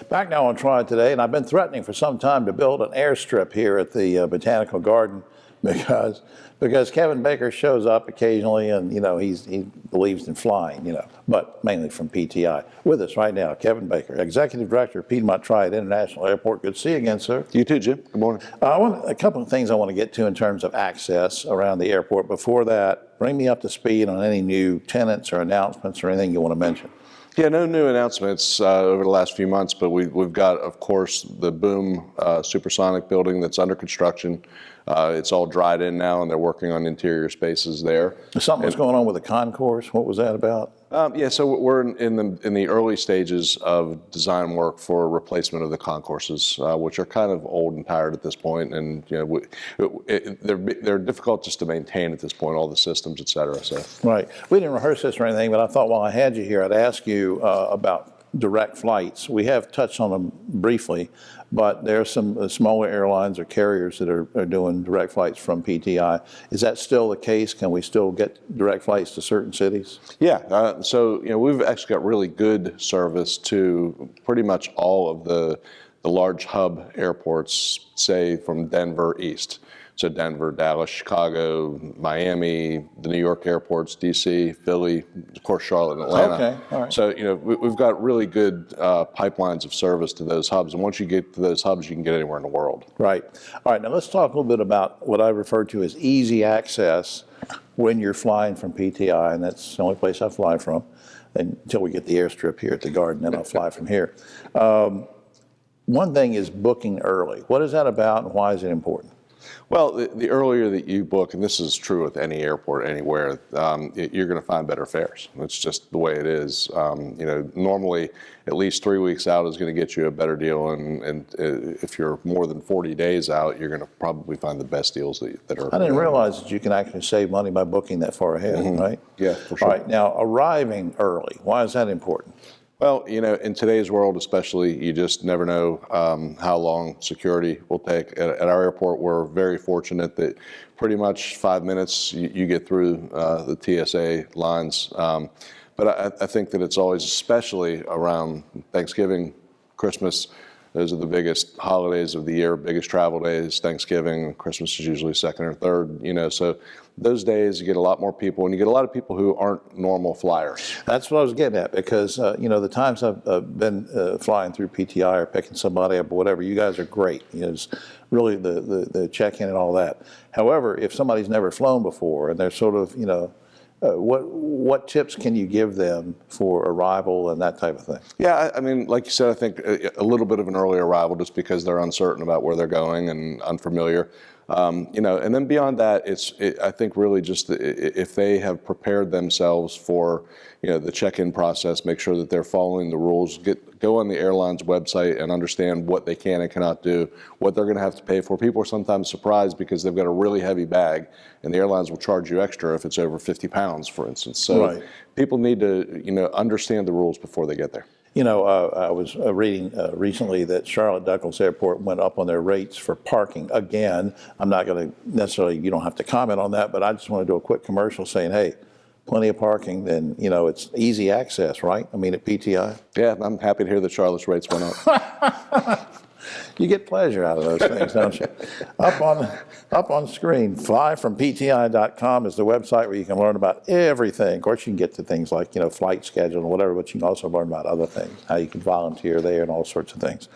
Back now on Triad Today, and I've been threatening for some time to build an airstrip here at the Botanical Garden because Kevin Baker shows up occasionally, and he believes in flying, but mainly from PTI. With us right now, Kevin Baker, Executive Director of Piedmont Triad International Airport. Good to see you again, sir. You too, Jim. Good morning. A couple of things I want to get to in terms of access around the airport. Before that, bring me up to speed on any new tenants or announcements or anything you want to mention. Yeah, no new announcements over the last few months, but we've got, of course, the Boom supersonic building that's under construction. It's all dried in now, and they're working on interior spaces there. Something was going on with the concourse. What was that about? Yeah, so we're in the early stages of design work for replacement of the concourses, which are kind of old and tired at this point, and they're difficult just to maintain at this point, all the systems, et cetera. So right, we didn't rehearse this or anything, but I thought while I had you here, I'd ask you about direct flights. We have touched on them briefly, but there are some smaller airlines or carriers that are doing direct flights from PTI. Is that still the case? Can we still get direct flights to certain cities? Yeah, so we've actually got really good service to pretty much all of the large hub airports, say from Denver east. So Denver, Dallas, Chicago, Miami, the New York airports, DC, Philly, of course, Charlotte and Atlanta. Okay, all right. So, we've got really good pipelines of service to those hubs. And once you get to those hubs, you can get anywhere in the world. Right. All right, now let's talk a little bit about what I refer to as easy access when you're flying from PTI, and that's the only place I fly from until we get the airstrip here at the Garden, then I'll fly from here. One thing is booking early. What is that about, and why is it important? Well, the earlier that you book, and this is true with any airport anywhere, you're going to find better fares. It's just the way it is. Normally, at least 3 weeks out is going to get you a better deal, and if you're more than 40 days out, you're going to probably find the best deals that are. I didn't realize that you can actually save money by booking that far ahead, right? Yeah, for sure. All right, now arriving early, why is that important? Well, in today's world especially, you just never know how long security will take. At our airport, we're very fortunate that pretty much 5 minutes you get through the TSA lines. But I think that it's always, especially around Thanksgiving, Christmas, those are the biggest holidays of the year, biggest travel days. Thanksgiving, Christmas is usually second or third, so those days you get a lot more people, and you get a lot of people who aren't normal flyers. That's what I was getting at, because the times I've been flying through PTI or picking somebody up or whatever, you guys are great. It's really the check-in and all that. However, if somebody's never flown before and they're sort of, what tips can you give them for arrival and that type of thing? Yeah, I mean, like you said, I think a little bit of an early arrival just because they're uncertain about where they're going and unfamiliar. And then beyond that, I think really just if they have prepared themselves for, the check-in process, make sure that they're following the rules, go on the airline's website and understand what they can and cannot do, what they're going to have to pay for. People are sometimes surprised because they've got a really heavy bag, and the airlines will charge you extra if it's over 50 pounds, for instance. So right. People need to, understand the rules before they get there. I was reading recently that Charlotte Douglas Airport went up on their rates for parking again. I'm not going to necessarily, you don't have to comment on that, but I just want to do a quick commercial saying, hey, plenty of parking, then, it's easy access, right? I mean, at PTI. Yeah, I'm happy to hear that Charlotte's rates went up. You get pleasure out of those things, don't you? Up on screen, flyfrompti.com is the website where you can learn about everything. Of course, you can get to things like, flight schedule and whatever, but you can also learn about other things, how you can volunteer there and all sorts of things.